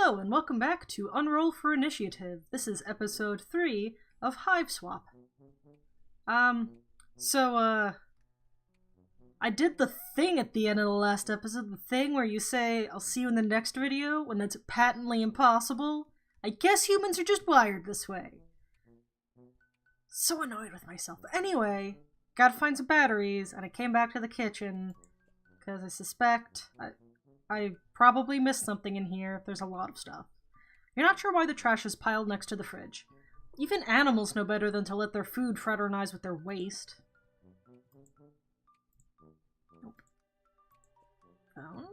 Hello, and welcome back to Unroll for Initiative. This is episode 3 of Hiveswap. I did the thing at the end of the last episode, the thing where you say, I'll see you in the next video, when that's patently impossible. I guess humans are just wired this way. So annoyed with myself. But anyway, gotta find some batteries, and I came back to the kitchen, because I suspect I probably missed something in here. There's a lot of stuff. You're not sure why the trash is piled next to the fridge. Even animals know better than to let their food fraternize with their waste. Nope. Phone?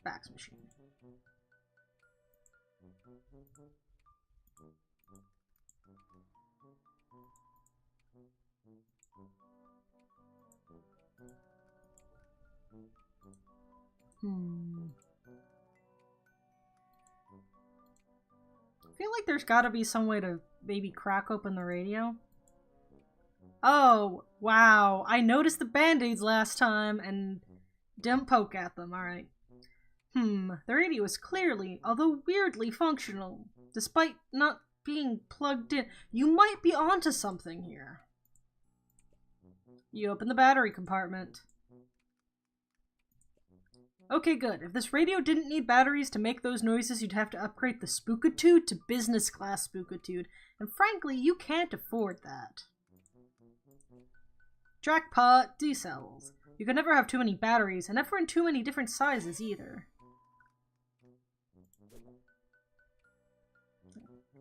Fax machine. I feel like there's gotta be some way to maybe crack open the radio. Oh, wow. I noticed the band-aids last time and didn't poke at them, alright. The radio is clearly, although weirdly, functional. Despite not being plugged in. You might be onto something here. You open the battery compartment. Okay, good. If this radio didn't need batteries to make those noises, you'd have to upgrade the Spookitude to business class Spookitude, and frankly, you can't afford that. Jackpot, D-cells. You can never have too many batteries, and never in too many different sizes either.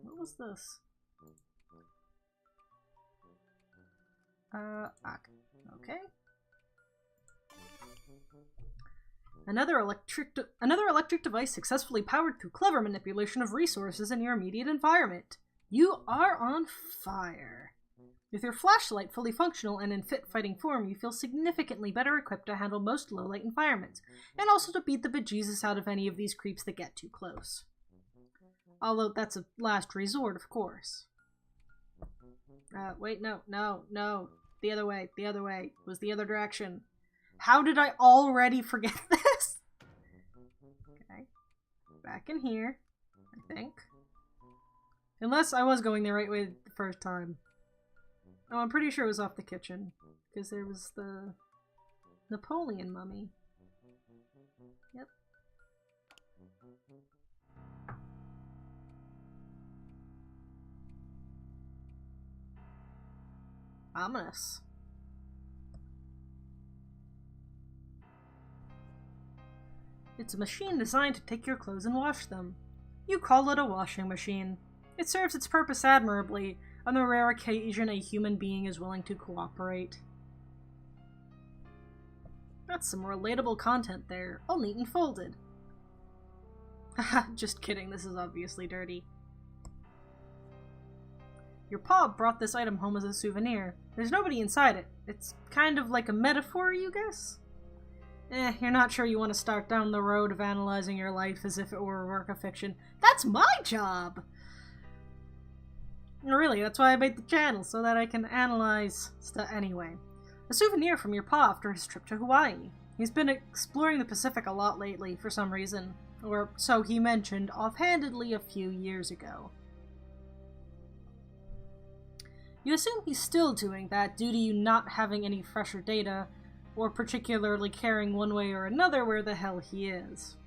What was this? Okay. Another electric device successfully powered through clever manipulation of resources in your immediate environment. You are on fire. With your flashlight fully functional and in fit fighting form, you feel significantly better equipped to handle most low-light environments, and also to beat the bejesus out of any of these creeps that get too close. Although that's a last resort, of course. Wait, no. The other way. It was the other direction. How did I already forget this? Okay. Back in here, I think. Unless I was going the right way the first time. Oh, I'm pretty sure it was off the kitchen. Because there was the Napoleon mummy. Yep. Ominous. It's a machine designed to take your clothes and wash them. You call it a washing machine. It serves its purpose admirably, on the rare occasion a human being is willing to cooperate. That's some relatable content there, all neat and folded. Haha, just kidding, this is obviously dirty. Your pa brought this item home as a souvenir. There's nobody inside it. It's kind of like a metaphor, you guess? You're not sure you want to start down the road of analyzing your life as if it were a work of fiction. That's my job! Really, that's why I made the channel, so that I can analyze stuff anyway. A souvenir from your pa after his trip to Hawaii. He's been exploring the Pacific a lot lately, for some reason. Or so he mentioned offhandedly a few years ago. You assume he's still doing that due to you not having any fresher data, or particularly caring one way or another where the hell he is.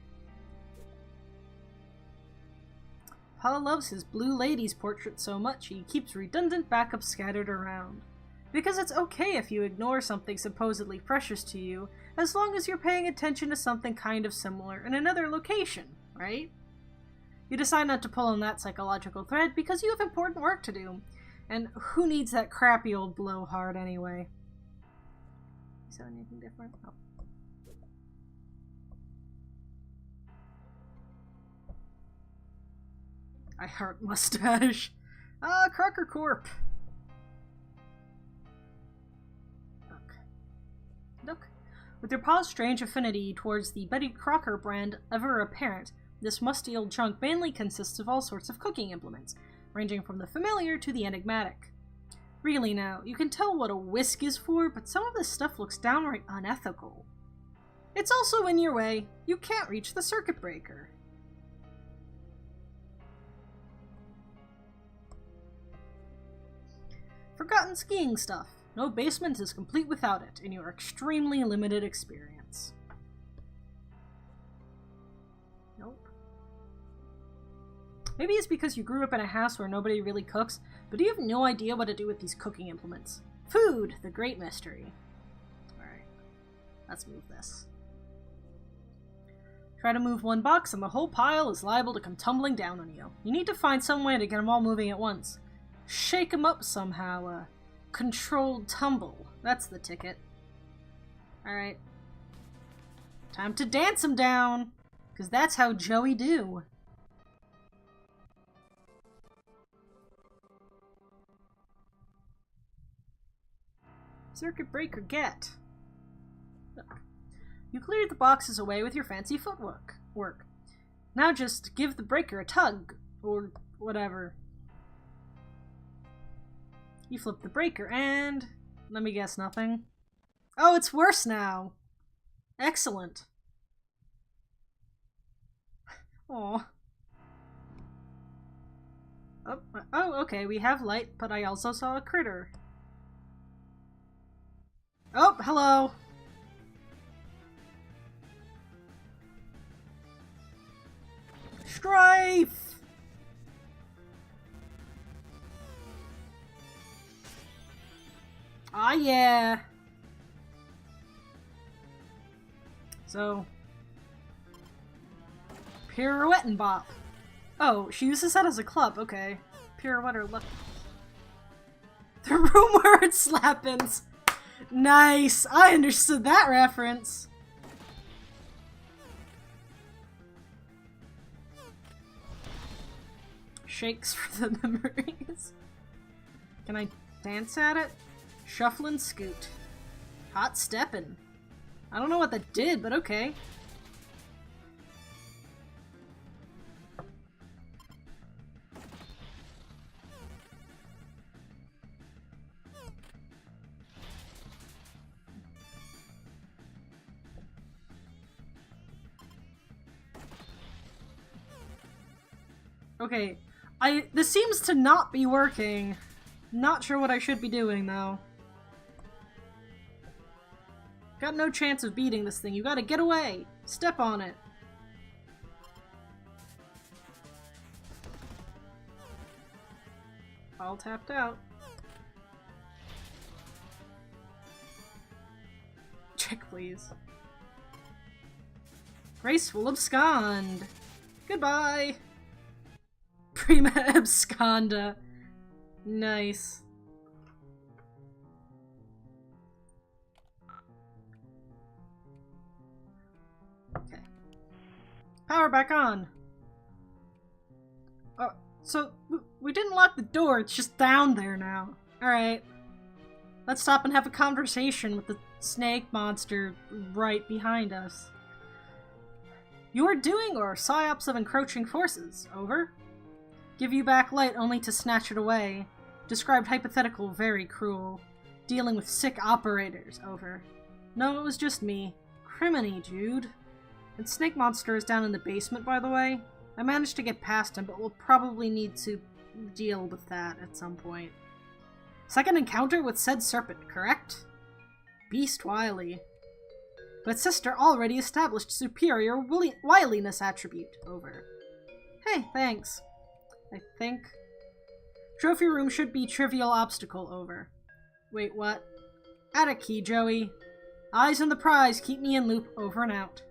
Pa loves his Blue Lady's portrait so much he keeps redundant backups scattered around. Because it's okay if you ignore something supposedly precious to you, as long as you're paying attention to something kind of similar in another location, right? You decide not to pull on that psychological thread because you have important work to do, and who needs that crappy old blowhard anyway? Is there anything different? Oh. I heart mustache. Crocker Corp. Look. With your pa's strange affinity towards the Betty Crocker brand ever apparent, this musty old chunk mainly consists of all sorts of cooking implements, ranging from the familiar to the enigmatic. Really now, you can tell what a whisk is for, but some of this stuff looks downright unethical. It's also in your way. You can't reach the circuit breaker. forgotten skiing stuff. No basement is complete without it, in your extremely limited experience. Nope. Maybe it's because you grew up in a house where nobody really cooks, but you have no idea what to do with these cooking implements. Food, the great mystery. Alright, let's move this. Try to move one box and the whole pile is liable to come tumbling down on you. You need to find some way to get them all moving at once. Shake them up somehow, controlled tumble. That's the ticket. Alright. Time to dance them down, because that's how Joey do. Circuit breaker get. Look. You cleared the boxes away with your fancy footwork. Now just give the breaker a tug, or whatever. You flip the breaker and... let me guess, nothing. Oh, it's worse now! Excellent. Aw. Oh, okay, we have light, but I also saw a critter. Oh, hello! Strife! Ah, yeah! So... pirouette and bop. Oh, she uses that as a club, okay. Pirouette or look. The room where it slappins! Nice! I understood that reference! Shakes for the memories. Can I dance at it? Shuffle and scoot. Hot steppin'. I don't know what that did, but okay. Okay, this seems to not be working. Not sure what I should be doing, though. Got no chance of beating this thing. You gotta get away! Step on it! All tapped out. Check, please. Graceful abscond! Goodbye! Prima absconda. Nice. Okay. Power back on. Oh, so we didn't lock the door, it's just down there now. Alright. Let's stop and have a conversation with the snake monster right behind us. You are doing or psyops of encroaching forces. Over. Give you back light only to snatch it away. Described hypothetical very cruel. Dealing with sick operators. Over. No, it was just me. Criminy, Jude. And Snake Monster is down in the basement, by the way. I managed to get past him, but we'll probably need to deal with that at some point. Second encounter with said serpent, correct? Beast wily. But sister already established superior wiliness attribute. Over. Hey, thanks. I think. Trophy room should be trivial obstacle. Over. Wait, what? Add a key, Joey. Eyes on the prize, keep me in loop. Over and out.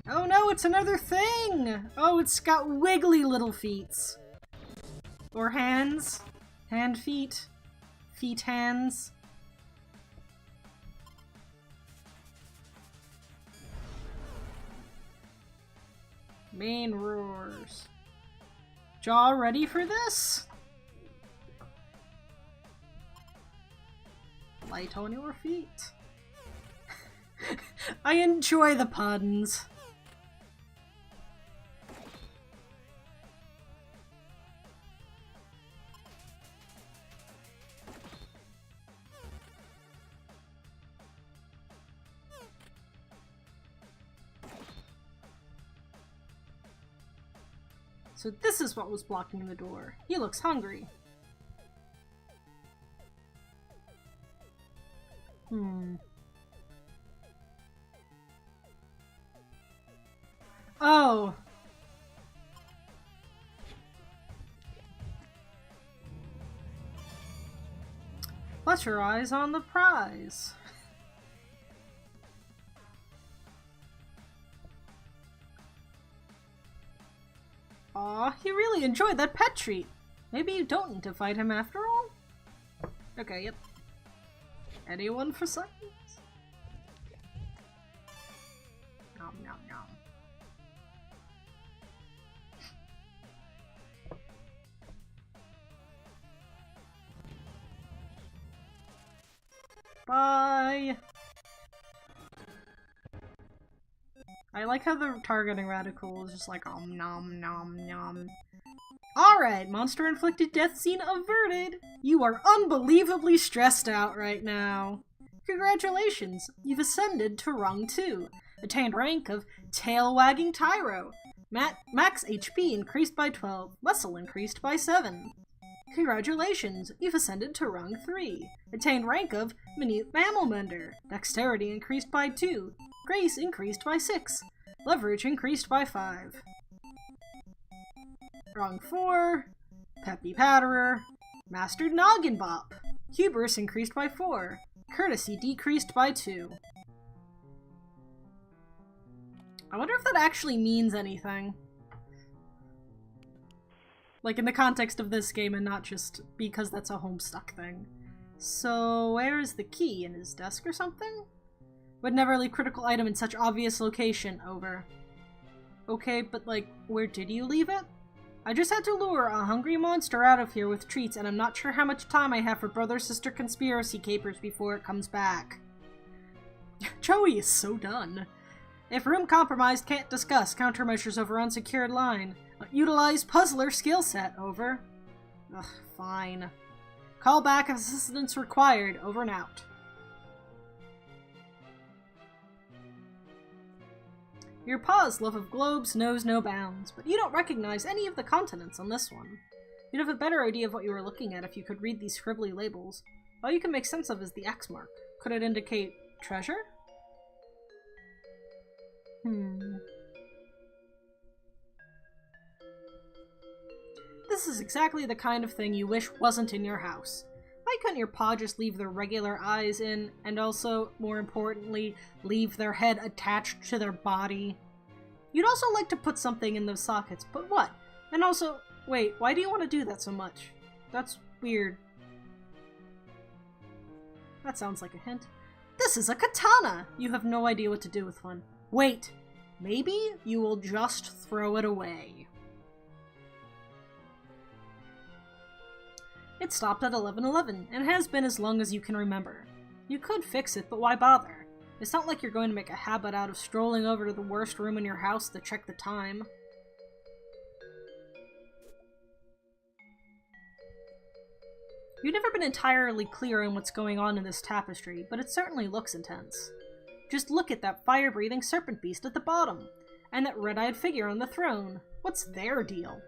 Oh no, it's another thing! Oh, it's got wiggly little feet. Or hands. Hand feet. Feet hands. Main roars. Jaw ready for this? Light on your feet. I enjoy the puns. So this is what was blocking the door. He looks hungry. Oh. Put your eyes on the prize. Aw, he really enjoyed that pet treat. Maybe you don't need to fight him after all? Okay, yep. Anyone for science? Nom nom nom. Bye! I like how the targeting radical is just like nom nom nom. Alright, monster-inflicted death scene averted! You are unbelievably stressed out right now. Congratulations, you've ascended to rung 2. Attained rank of Tail-Wagging Tyro. Max HP increased by 12, muscle increased by 7. Congratulations, you've ascended to rung 3. Attained rank of Minute Mammal Mender. Dexterity increased by 2. Grace increased by 6. Leverage increased by 5. Rung 4. Peppy Patterer. Mastered Noggin Bop. Hubris increased by 4. Courtesy decreased by 2. I wonder if that actually means anything. Like in the context of this game and not just because that's a Homestuck thing. So where is the key? In his desk or something? Would never leave critical item in such obvious location. Over. Okay, but like, where did you leave it? I just had to lure a hungry monster out of here with treats, and I'm not sure how much time I have for brother-sister conspiracy capers before it comes back. Joey is so done. If room compromised, can't discuss. Countermeasures over unsecured line. Utilize puzzler skill set. Over. Ugh, fine. Call back if assistance required. Over and out. Your paw's love of globes knows no bounds, but you don't recognize any of the continents on this one. You'd have a better idea of what you were looking at if you could read these scribbly labels. All you can make sense of is the X mark. Could it indicate treasure? This is exactly the kind of thing you wish wasn't in your house. Why couldn't your paw just leave their regular eyes in, and also, more importantly, leave their head attached to their body? You'd also like to put something in those sockets, but what? And also, wait, why do you want to do that so much? That's weird. That sounds like a hint. This is a katana! You have no idea what to do with one. Wait, maybe you will just throw it away. It stopped at 11:11, and has been as long as you can remember. You could fix it, but why bother? It's not like you're going to make a habit out of strolling over to the worst room in your house to check the time. You've never been entirely clear on what's going on in this tapestry, but it certainly looks intense. Just look at that fire-breathing serpent beast at the bottom, and that red-eyed figure on the throne. What's their deal?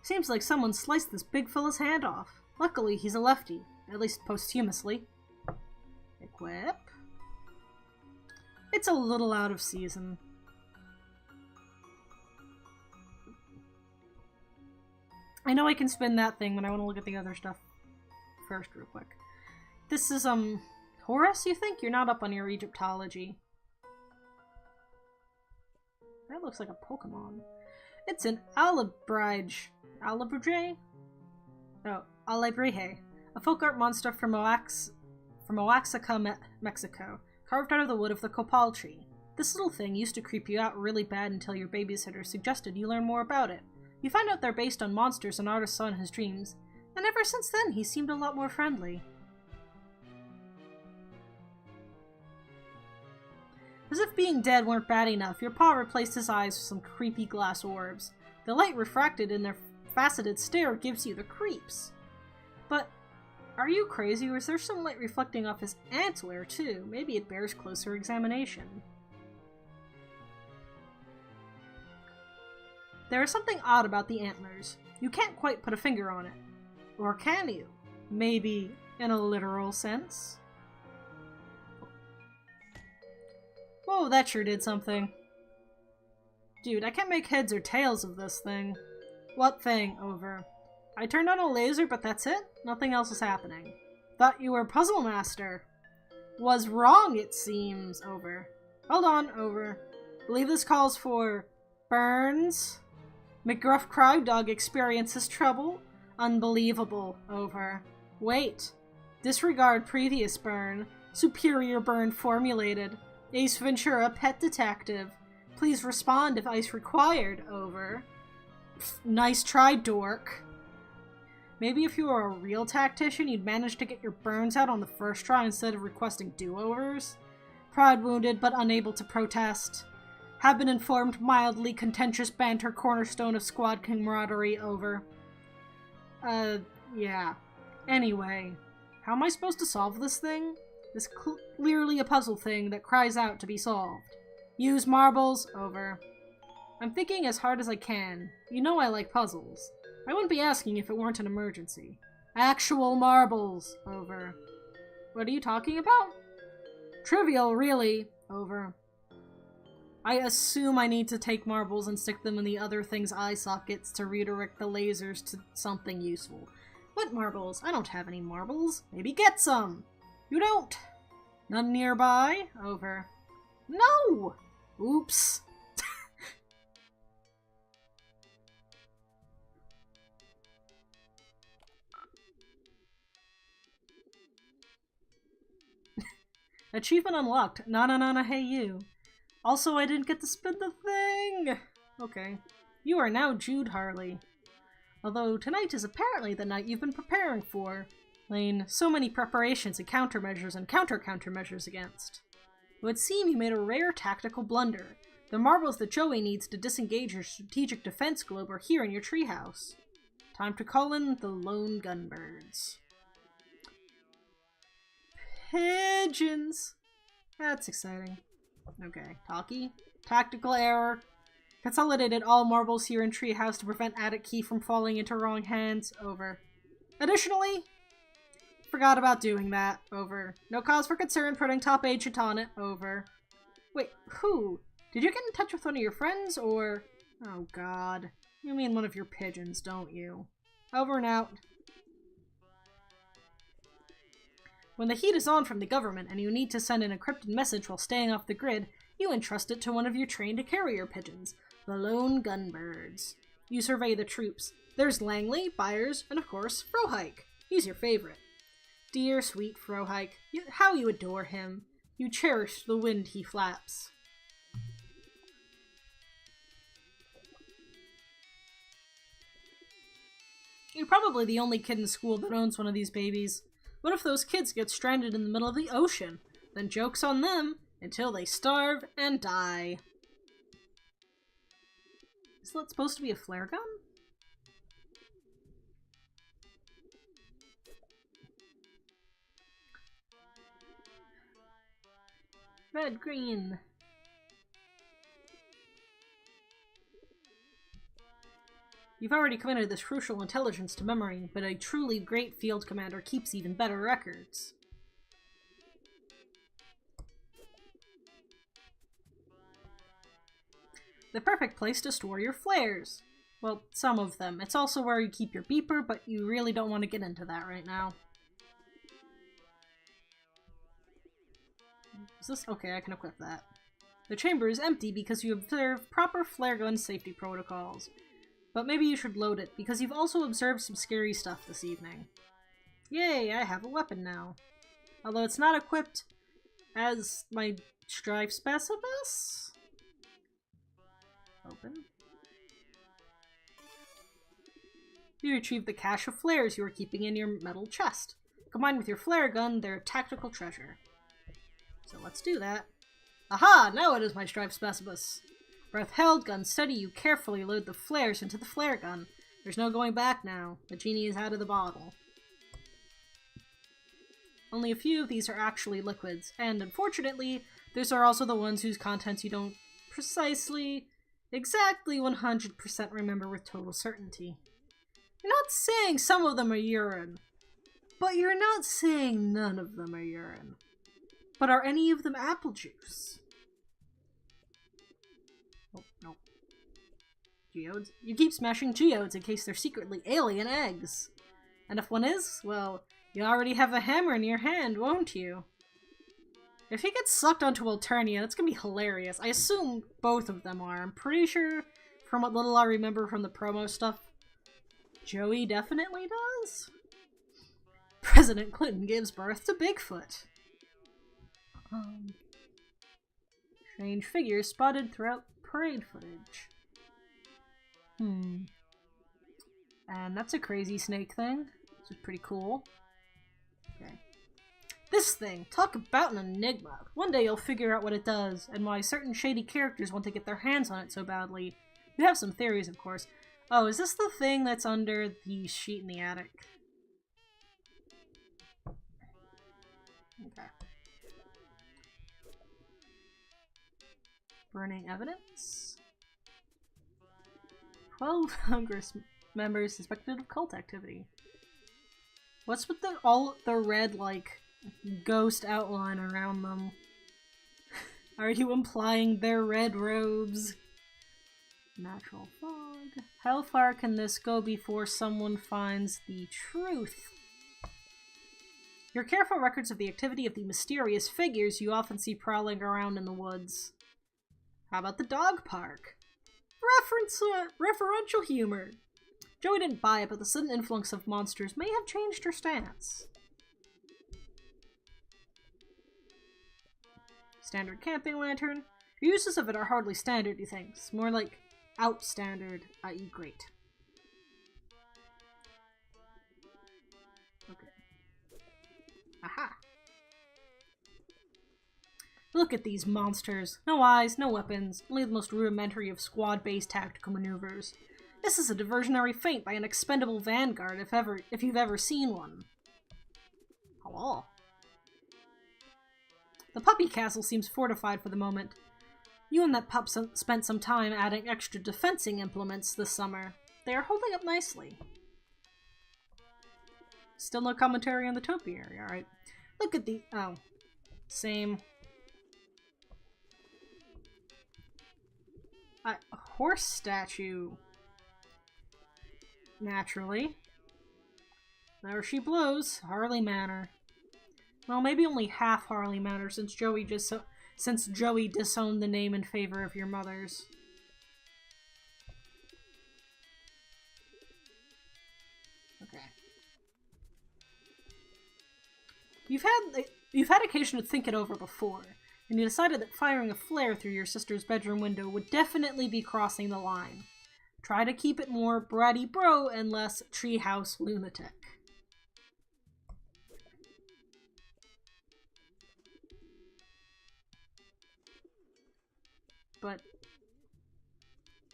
Seems like someone sliced this big fella's hand off. Luckily, he's a lefty, at least posthumously. Equip. It's a little out of season. I know I can spin that thing, but I want to look at the other stuff first real quick. This is, Horus, you think? You're not up on your Egyptology. That looks like a Pokemon. It's an Alabrige. Alabrige? Oh, Alabrige. A folk art monster from Oaxaca, Mexico. Carved out of the wood of the copal tree. This little thing used to creep you out really bad until your babysitter suggested you learn more about it. You find out they're based on monsters an artist saw in his dreams, and ever since then he seemed a lot more friendly. As if being dead weren't bad enough, your paw replaced his eyes with some creepy glass orbs. The light refracted in their faceted stare gives you the creeps. But are you crazy, or is there some light reflecting off his antler too? Maybe it bears closer examination. There is something odd about the antlers. You can't quite put a finger on it. Or can you? Maybe in a literal sense? Whoa, that sure did something. Dude, I can't make heads or tails of this thing. What thing? Over. I turned on a laser, but that's it? Nothing else is happening. Thought you were Puzzle Master. Was wrong, it seems. Over. Hold on. Over. Believe this calls for burns. McGruff Crowd Dog experiences trouble. Unbelievable. Over. Wait. Disregard previous burn. Superior burn formulated. Ace Ventura, pet detective. Please respond if ice required. Over. Nice try, dork. Maybe if you were a real tactician, you'd manage to get your burns out on the first try instead of requesting do-overs. Pride wounded, but unable to protest. Have been informed mildly contentious banter cornerstone of squad camaraderie. Over. Yeah. Anyway, how am I supposed to solve this thing? This clearly a puzzle thing that cries out to be solved. Use marbles. Over. I'm thinking as hard as I can. You know I like puzzles. I wouldn't be asking if it weren't an emergency. Actual marbles. Over. What are you talking about? Trivial, really. Over. I assume I need to take marbles and stick them in the other thing's eye sockets to redirect the lasers to something useful. What marbles? I don't have any marbles. Maybe get some. You don't. None nearby. Over. No! Oops. Achievement unlocked. Na hey you. Also, I didn't get to spin the thing! Okay. You are now Jude Harley. Although tonight is apparently the night you've been preparing for. Lane, so many preparations and countermeasures and countermeasures against. It would seem you made a rare tactical blunder. The marbles that Joey needs to disengage your strategic defense globe are here in your treehouse. Time to call in the lone gunbirds. Pigeons! That's exciting. Okay, talkie. Tactical error. Consolidated all marbles here in treehouse to prevent attic key from falling into wrong hands. Over. Additionally, forgot about doing that. Over. No cause for concern putting top agent on it. Over. Wait, who? Did you get in touch with one of your friends, or... Oh god. You mean one of your pigeons, don't you? Over and out. When the heat is on from the government and you need to send an encrypted message while staying off the grid, you entrust it to one of your trained carrier pigeons, the lone gunbirds. You survey the troops. There's Langley, Byers, and of course, Frohike. He's your favorite. Dear, sweet Frohike, how you adore him. You cherish the wind he flaps. You're probably the only kid in school that owns one of these babies. What if those kids get stranded in the middle of the ocean? Then joke's on them until they starve and die. Is that supposed to be a flare gun? Red, green. You've already committed this crucial intelligence to memory, but a truly great field commander keeps even better records. The perfect place to store your flares. Well, some of them. It's also where you keep your beeper, but you really don't want to get into that right now. Is this? Okay, I can equip that. The chamber is empty because you observe proper flare gun safety protocols. But maybe you should load it, because you've also observed some scary stuff this evening. Yay, I have a weapon now. Although it's not equipped, as my Strife Specibus? Open. You retrieve the cache of flares you were keeping in your metal chest. Combined with your flare gun, they're a tactical treasure. So let's do that. Aha! Now it is my Strife Specibus. Breath held, gun steady, you carefully load the flares into the flare gun. There's no going back now. The genie is out of the bottle. Only a few of these are actually liquids, and unfortunately, those are also the ones whose contents you don't exactly 100% remember with total certainty. You're not saying some of them are urine, but you're not saying none of them are urine. But are any of them apple juice? Oh, no. Geodes? You keep smashing geodes in case they're secretly alien eggs. And if one is, well, you already have a hammer in your hand, won't you? If he gets sucked onto Alternia, that's gonna be hilarious. I assume both of them are. I'm pretty sure, from what little I remember from the promo stuff, Joey definitely does. President Clinton gives birth to Bigfoot. Strange figures spotted throughout parade footage. And that's a crazy snake thing, which is pretty cool. Okay. This thing! Talk about an enigma. One day you'll figure out what it does, and why certain shady characters want to get their hands on it so badly. We have some theories, of course. Oh, is this the thing that's under the sheet in the attic? Okay. Burning evidence? 12 Congress members suspected of cult activity. What's with all the red, like, ghost outline around them? Are you implying they're red robes? Natural fog. How far can this go before someone finds the truth? Your careful records of the activity of the mysterious figures you often see prowling around in the woods. How about the dog park? Referential humor. Joey didn't buy it, but the sudden influx of monsters may have changed her stance. Standard camping lantern. Your uses of it are hardly standard, he thinks. More like outstandard, i.e. great. Okay. Aha! Look at these monsters. No eyes, no weapons, only the most rudimentary of squad-based tactical maneuvers. This is a diversionary feint by an expendable vanguard, if you've ever seen one. Hello. The puppy castle seems fortified for the moment. You and that pup spent some time adding extra defensing implements this summer. They are holding up nicely. Still no commentary on the topiary, alright. Look at the... oh. Same. A horse statue. Naturally. There she blows. Harley Manor. Well, maybe only half Harley Manor since Joey disowned the name in favor of your mother's. Okay. You've had occasion to think it over before, and you decided that firing a flare through your sister's bedroom window would definitely be crossing the line. Try to keep it more bratty bro and less treehouse lunatic.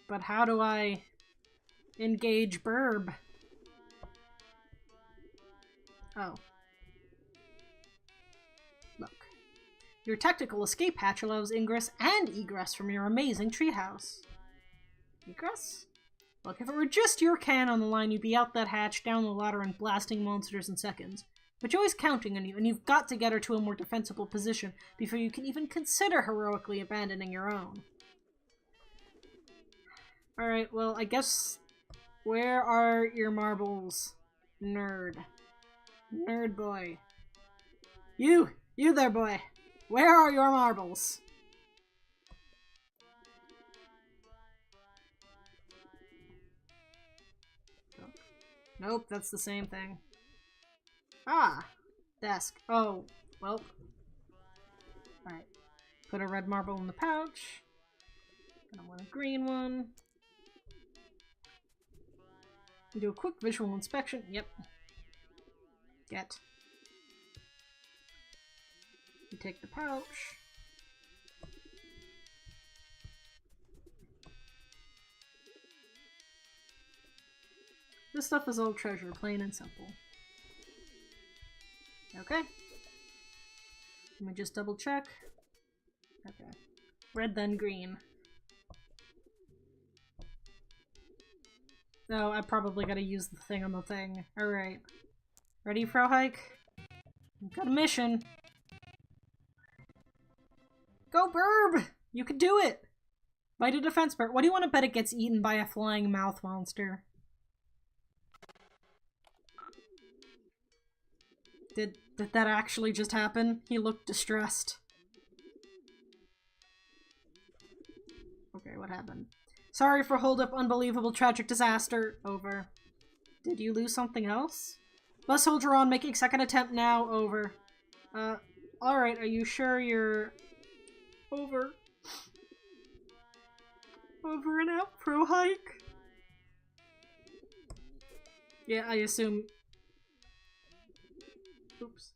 But how do I engage Burb? Oh. Look. Your tactical escape hatch allows ingress and egress from your amazing treehouse. Egress? Look, if it were just your can on the line, you'd be out that hatch, down the ladder, and blasting monsters in seconds. But Joey's counting on you, and you've got to get her to a more defensible position before you can even consider heroically abandoning your own. Alright, well, I guess... where are your marbles? Nerd. Nerd boy. You there, boy! Where are your marbles? Nope, that's the same thing. Ah! Desk. Oh, well. Alright. Put a red marble in the pouch. And I want a green one. We do a quick visual inspection. Yep. Get. You take the pouch. This stuff is all treasure, plain and simple. Okay. Let me just double check. Okay. Red then green. Oh, I probably gotta use the thing on the thing. Alright. Ready, Frohike? You've got a mission. Go, Burb! You can do it! Bite a defense bird. What do you want to bet it gets eaten by a flying mouth monster? Did that actually just happen? He looked distressed. Okay, what happened? Sorry for hold-up, unbelievable, tragic disaster. Over. Did you lose something else? Bus soldier on, making second attempt now. Over. Alright, are you sure you're... Over. Over and out, Frohike? Yeah, I assume... Oops.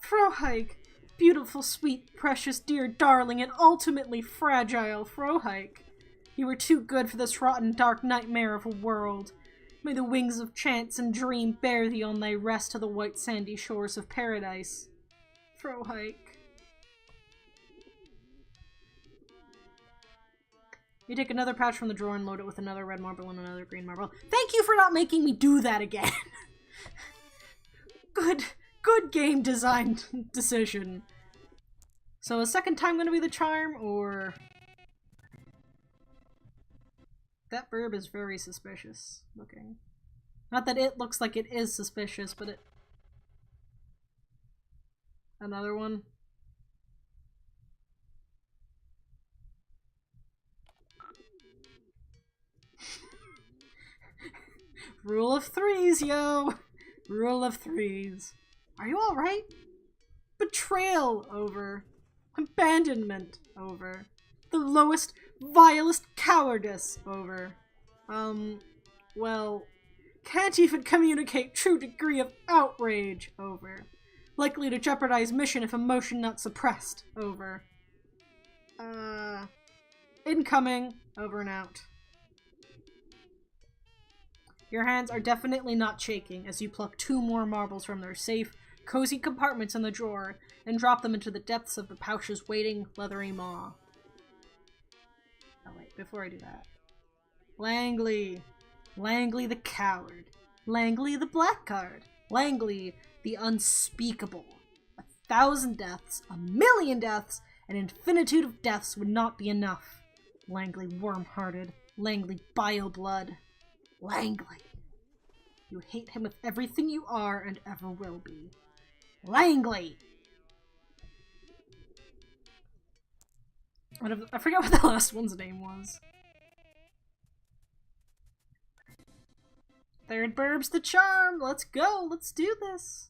Frohike! Beautiful, sweet, precious, dear, darling, and ultimately fragile Frohike. You were too good for this rotten, dark nightmare of a world. May the wings of chance and dream bear thee on thy rest to the white sandy shores of paradise. Frohike. You take another pouch from the drawer and load it with another red marble and another green marble. Thank you for not making me do that again! Good game design decision. So a second time gonna be the charm, or... That verb is very suspicious looking. Not that it looks like it is suspicious, but it... Another one. Rule of threes, yo! Rule of threes. Are you alright? Betrayal, over. Abandonment, over. The lowest, vilest cowardice, over. Well, can't even communicate true degree of outrage, over. Likely to jeopardize mission if emotion not suppressed, over. Incoming, over and out. Your hands are definitely not shaking as you pluck 2 more marbles from their safe, cozy compartments in the drawer and drop them into the depths of the pouch's waiting, leathery maw. Oh wait, before I do that. Langley. Langley the coward. Langley the blackguard. Langley the unspeakable. 1,000 deaths, 1,000,000 deaths, an infinitude of deaths would not be enough. Langley worm-hearted. Langley bile-blood. Langley. You hate him with everything you are and ever will be. Langley! I forget what the last one's name was. Third burb's the charm! Let's go! Let's do this!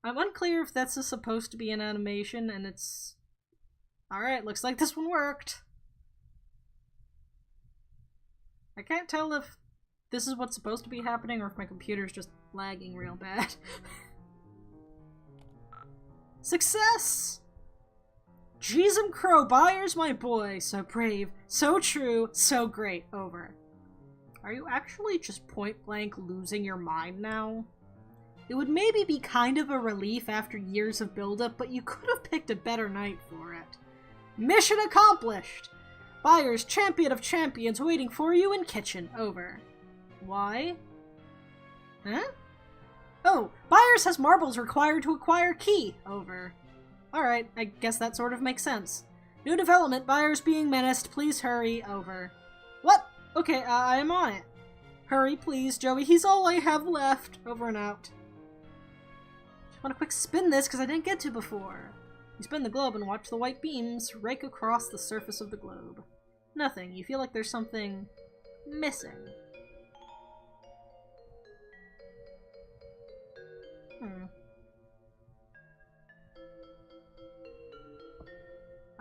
I'm unclear if that's supposed to be an animation and it's... Alright, looks like this one worked. I can't tell if this is what's supposed to be happening or if my computer's just lagging real bad. Success! Jeezum Crow, Byers, my boy. So brave, so true, so great. Over. Are you actually just point blank losing your mind now? It would maybe be kind of a relief after years of buildup, but you could have picked a better night for it. Mission accomplished! Byers, champion of champions, waiting for you in kitchen. Over. Why? Huh? Oh, Byers has marbles required to acquire key. Over. Alright, I guess that sort of makes sense. New development, Byers being menaced, please hurry. Over. What? Okay, I am on it. Hurry, please, Joey, he's all I have left. Over and out. Just want to quick spin this, because I didn't get to before. You spin the globe and watch the white beams rake across the surface of the globe. Nothing. You feel like there's something missing.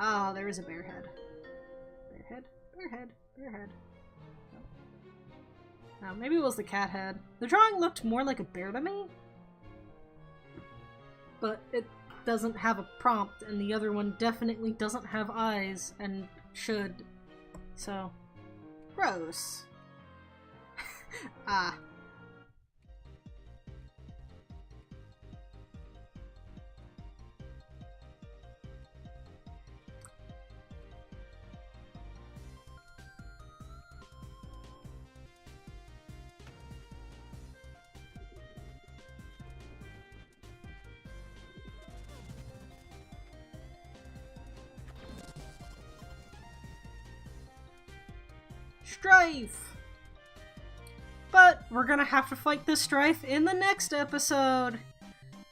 Ah, there is a bear head. Bear head? Bear head? Bear head. No, maybe it was the cat head. The drawing looked more like a bear to me. But it doesn't have a prompt, and the other one definitely doesn't have eyes, and should. So, gross. Ah. Strife! But we're gonna have to fight this Strife in the next episode.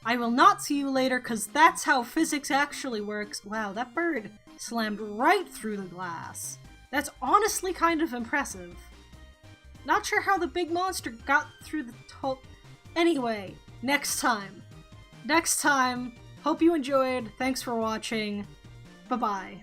I will not see you later, because that's how physics actually works. Wow, that bird slammed right through the glass. That's honestly kind of impressive. Not sure how the big monster got through the Anyway, next time. Hope you enjoyed. Thanks for watching. Bye-bye.